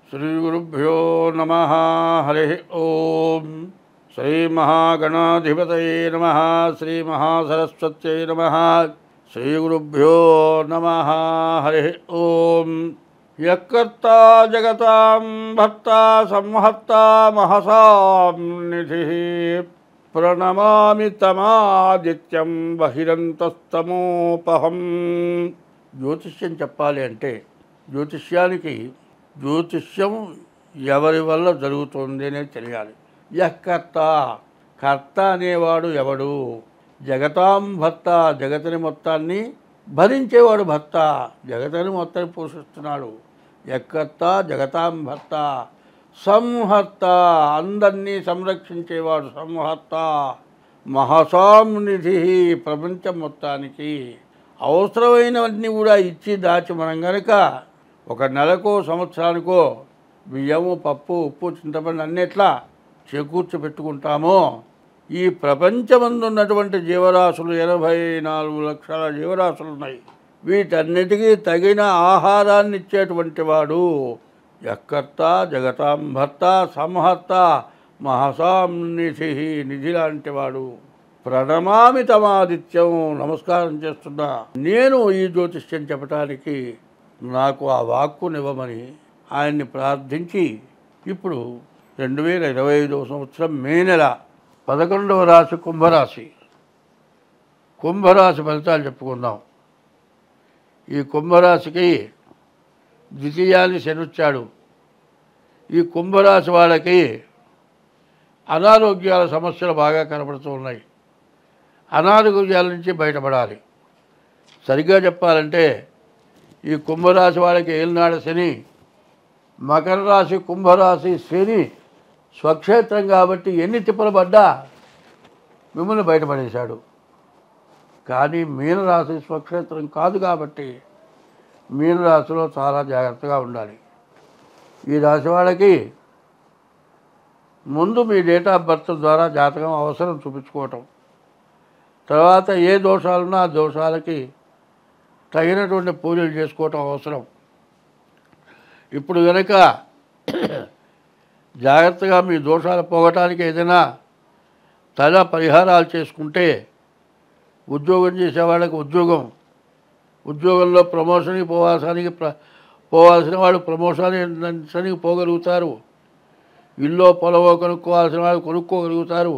श्रीगुरुभ्यो नमः। हरिः ओम। श्रीमहागणाधिपतये नमः। श्रीमहासरस्वत्यै नमः। श्रीगुरुभ्यो नमः। हरिः ओम। यत्कर्ता जगतां भर्ता संहर्ता महसां निधिः प्रणमामि तमादित्यं बहिరంతస్తమోపహం। జ్యోతిష్యం చెప్పాలి అంటే జ్యోతిష్యం ఎవరి వల్ల జరుగుతుంది అనేది తెలియాలి. యఃకర్త, కర్త అనేవాడు ఎవడు? జగతాం భర్త, జగతిని మొత్తాన్ని భరించేవాడు భర్త, జగతిని మొత్తాన్ని పోషిస్తున్నాడు. యఃకర్త జగతాం భర్త, సంహర్త అందరినీ సంరక్షించేవాడు సంహర్త, మహసాం నిధి ప్రపంచం మొత్తానికి అవసరమైనవన్నీ కూడా ఇచ్చి దాచి మనం గనక ఒక నెలకో సంవత్సరానికో బియ్యము పప్పు ఉప్పు చింతపండు అన్నిట్లా చేకూర్చి పెట్టుకుంటామో ఈ ప్రపంచమందు ఉన్నటువంటి జీవరాశులు 84 లక్షల జీవరాశులు ఉన్నాయి. వీటన్నిటికీ తగిన ఆహారాన్ని ఇచ్చేటువంటి వాడు యఃకర్త జగతాం భర్త సంహర్త మహసాం నిధి, నిధి లాంటి వాడు. ప్రణమామి తమాదిత్యం, నమస్కారం చేస్తున్నా నేను ఈ జ్యోతిష్యం చెప్పడానికి నాకు ఆ వాక్కునివ్వమని ఆయన్ని ప్రార్థించి ఇప్పుడు 2025వ సంవత్సరం మే నెల 11వ రాశి కుంభరాశి ఫలితాలు చెప్పుకుందాం. ఈ కుంభరాశికి ద్వితీయాన్ని శనిచ్చాడు. ఈ కుంభరాశి వాళ్ళకి అనారోగ్యాల సమస్యలు బాగా కనబడుతూ ఉన్నాయి. అనారోగ్యాల నుంచి బయటపడాలి. సరిగ్గా చెప్పాలంటే ఈ కుంభరాశి వాళ్ళకి ఏలినాడు శని, మకర రాశి కుంభరాశి శని స్వక్షేత్రం కాబట్టి ఎన్ని తిప్పలు పడ్డా మిమ్మల్ని బయటపడేశాడు. కానీ మీనరాశి స్వక్షేత్రం కాదు కాబట్టి మీనరాశిలో చాలా జాగ్రత్తగా ఉండాలి. ఈ రాశి వాళ్ళకి ముందు మీ డేట్ ఆఫ్ బర్త్ ద్వారా జాతకం అవసరం చూపించుకోవటం, తర్వాత ఏ దోషాలున్నా ఆ దోషాలకి తగినటువంటి పూజలు చేసుకోవటం అవసరం. ఇప్పుడు కనుక జాగ్రత్తగా మీ దోషాలు పోగటానికి ఏదైనా తల పరిహారాలు చేసుకుంటే ఉద్యోగం చేసేవాళ్ళకి ఉద్యోగంలో ప్రమోషన్కి పోవాల్సిన వాళ్ళు ప్రమోషన్కి పోగలుగుతారు. ఇల్లు పొలవో కొనుక్కోవాల్సిన వాళ్ళు కొనుక్కోగలుగుతారు.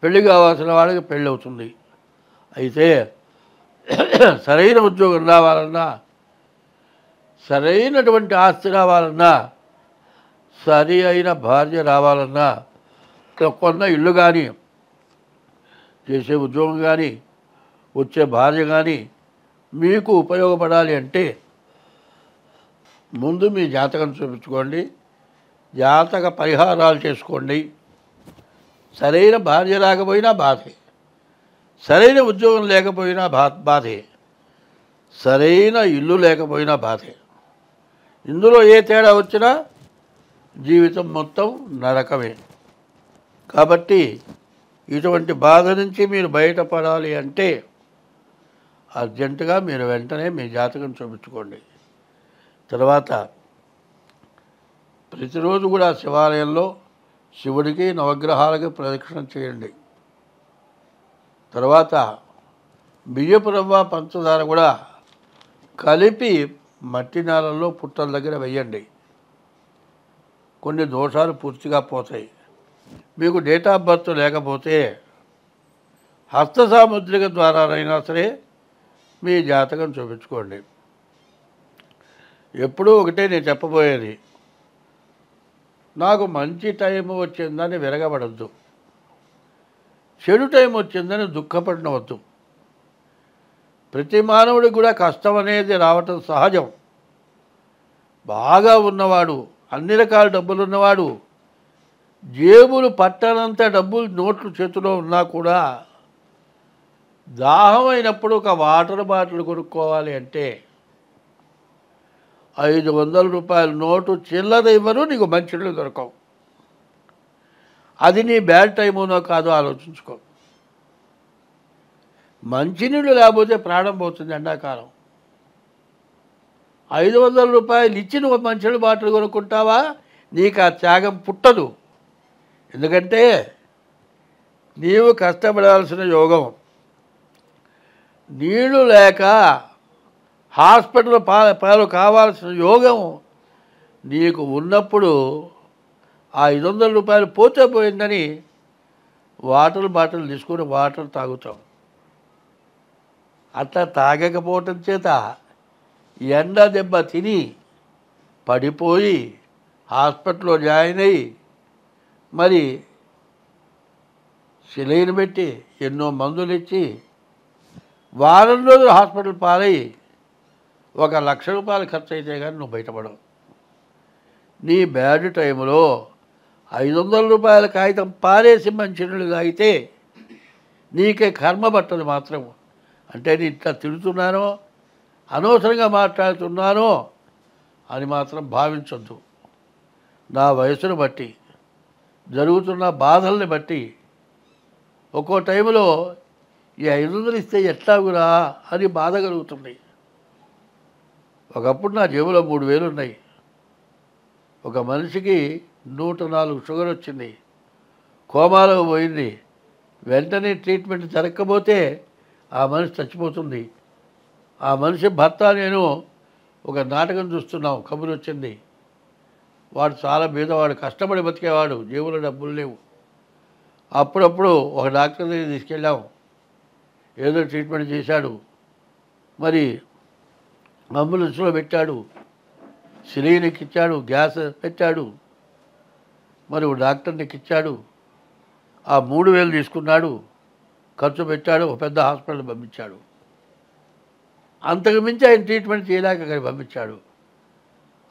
పెళ్లి కావాల్సిన వాళ్ళకి పెళ్ళి అవుతుంది. అయితే సరైన ఉద్యోగం రావాలన్నా, సరైనటువంటి ఆస్తి రావాలన్నా, సరి అయిన భార్య రావాలన్నా, కొన్న ఇల్లు కానీ, చేసే ఉద్యోగం కానీ, వచ్చే భార్య కానీ మీకు ఉపయోగపడాలి అంటే ముందు మీ జాతకం చూపించుకోండి, జాతక పరిహారాలు చేసుకోండి. సరైన భార్య రాకపోయినా బాధే, సరైన ఉద్యోగం లేకపోయినా బాధే, సరైన ఇల్లు లేకపోయినా బాధే. ఇందులో ఏ తేడా వచ్చినా జీవితం మొత్తం నరకమే. కాబట్టి ఇటువంటి బాధ నుంచి మీరు బయటపడాలి అంటే అర్జెంటుగా మీరు వెంటనే మీ జాతకం చూపించుకోండి. తర్వాత ప్రతిరోజు కూడా శివాలయంలో శివుడికి నవగ్రహాలకి ప్రదక్షిణ చేయండి. తర్వాత బియ్యపు రవ్వ పంచదార కూడా కలిపి మట్టి నేలల్లో పుట్టల దగ్గర వేయండి. కొన్ని దోషాలు పూర్తిగా పోతాయి. మీకు డేట్ ఆఫ్ బర్త్ లేకపోతే హస్త సాముద్రిక ద్వారానైనా సరే మీ జాతకం చూపించుకోండి. ఎప్పుడూ ఒకటే నేను చెప్పబోయేది, నాకు మంచి టైం వచ్చిందని విరగబడద్దు, చెడు టైం వచ్చిందని దుఃఖపడవద్దు. ప్రతి మానవుడికి కూడా కష్టం అనేది రావటం సహజం. బాగా ఉన్నవాడు, అన్ని రకాల డబ్బులు ఉన్నవాడు, జేబులు పట్టనంత డబ్బులు నోట్లు చేతిలో ఉన్నా కూడా దాహం అయినప్పుడు ఒక వాటర్ బాటిల్ కొనుక్కోవాలి అంటే 500 రూపాయల నోటు చిల్లర ఇవ్వరు, నీకు మంచినీళ్ళు దొరకవు. అది నీ బ్యాడ్ టైమునో కాదో ఆలోచించుకో. మంచినీళ్ళు లేకపోతే ప్రాణం పోతుంది ఎండాకాలం. రూ. 500 ఇచ్చి నువ్వు మంచినీళ్ళ బాటిల్ కొనుక్కుంటావా? నీకు ఆ త్యాగం పుట్టదు. ఎందుకంటే నీవు కష్టపడాల్సిన యోగం. నీళ్లు లేక హాస్పిటల్ పాలు కావాల్సిన యోగం నీకు ఉన్నప్పుడు ఆ రూ. 500 పోతే పోయిందని వాటర్ బాటిల్ తీసుకొని వాటర్ తాగుతాం. అట్లా తాగకపోవటం చేత ఎండ దెబ్బ తిని పడిపోయి హాస్పిటల్లో జాయిన్ అయ్యి మరి సిలైన్ పెట్టి ఎన్నో మందులు ఇచ్చి వారం రోజులు హాస్పిటల్ పాలై ₹1,00,000 ఖర్చు అయితే కానీ నువ్వు బయటపడవు. నీ బ్యాడ్ టైంలో ₹500 కాగితం పారేసి మంచినీళ్ళు తాగితే నీకే కర్మ పట్టదు మాత్రం. అంటే నేను ఇట్లా తిడుతున్నానో అనవసరంగా మాట్లాడుతున్నానో అని మాత్రం భావించొద్దు. నా వయసును బట్టి జరుగుతున్న బాధల్ని బట్టి ఒక్కో టైంలో ఈ 500 ఇస్తే ఎట్లాగురా అని బాధ కలుగుతుంది. ఒకప్పుడు నా జేబులో 3,000 ఉన్నాయి. ఒక మనిషికి 104 షుగర్ వచ్చింది, కోమాలో పోయింది. వెంటనే ట్రీట్మెంట్ జరగకపోతే ఆ మనిషి చచ్చిపోతుంది. ఆ మనిషి భర్త నేను ఒక నాటకం చూస్తున్నాం, కబురు వచ్చింది. వాడు చాలా బీదవాడు, కష్టపడి బతికేవాడు, జేబులో డబ్బులు లేవు. అప్పుడప్పుడు ఒక డాక్టర్ దగ్గర తీసుకెళ్ళాం, ఏదో ట్రీట్మెంట్ చేశాడు, మరి అంబులెన్స్లో పెట్టాడు, సిలిండర్ ఎక్కిచ్చాడు, గ్యాస్ పెట్టాడు, మరి డాక్టర్ని ఎక్కిచ్చాడు. ఆ 3,000 తీసుకున్నాడు, ఖర్చు పెట్టాడు, ఒక పెద్ద హాస్పిటల్ పంపించాడు. అంతకు మించి ఆయన ట్రీట్మెంట్ చేయలేక అక్కడికి పంపించాడు.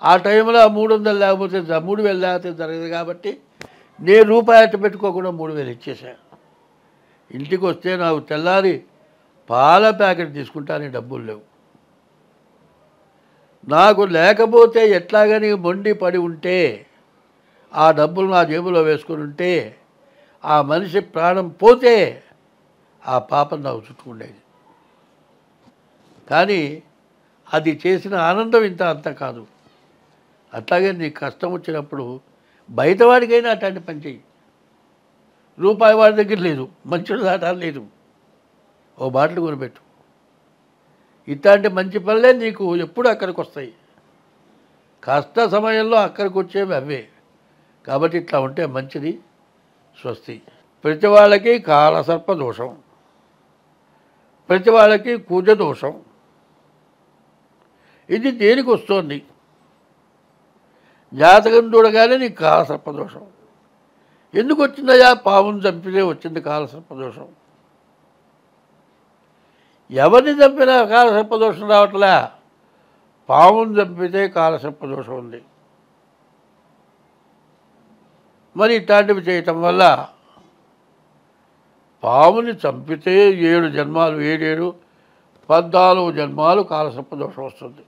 ఆ టైంలో ఆ 300 లేకపోతే 3,000 లేకపోతే జరగదు కాబట్టి నేను రూపాయి పెట్టుకోకుండా 3,000 ఇచ్చేసాను. ఇంటికి వస్తే నాకు తెల్లారి పాల ప్యాకెట్ తీసుకుంటాను, డబ్బులు లేవు. నాకు లేకపోతే ఎట్లాగని మొండి పడి ఉంటే ఆ డబ్బులు నా జేబులో వేసుకొని ఉంటే ఆ మనిషి ప్రాణం పోతే ఆ పాపం నాకు చుట్టుకుండేది. కానీ అది చేసిన ఆనందం ఇంత అంత కాదు. అట్లాగే నీకు కష్టం వచ్చినప్పుడు బయటవాడికైనా అట్లాంటి పని చెయ్యి. రూపాయి వాడి దగ్గర లేదు, మంచిడు దాటాలు లేదు, ఓ బాటిల్ కొనిపెట్టు. ఇట్లాంటి మంచి పనులే నీకు ఎప్పుడు అక్కడికి వస్తాయి. కష్ట సమయంలో అక్కడికి వచ్చేవి అవే. కాబట్టి ఇట్లా ఉంటే మంచిది. స్వస్తి. ప్రతి వాళ్ళకి కాలసర్ప దోషం, ప్రతి వాళ్ళకి కూజ దోషం. ఇది దేనికి వస్తుంది? జాతకం చూడగానే నీకు కాలసర్పదోషం. ఎందుకు వచ్చిందయా? పావును చంపితే వచ్చింది కాలసర్పదోషం. ఎవరిని చంపినా కాలసర్పదోషం రావట్లే, పావును చంపితే కాలసర్పదోషం ఉంది. మరి ఇట్లాంటివి చేయటం వల్ల పావుని చంపితే 7 జన్మాలు 7 14 జన్మాలు కాలసర్పదోషం వస్తుంది.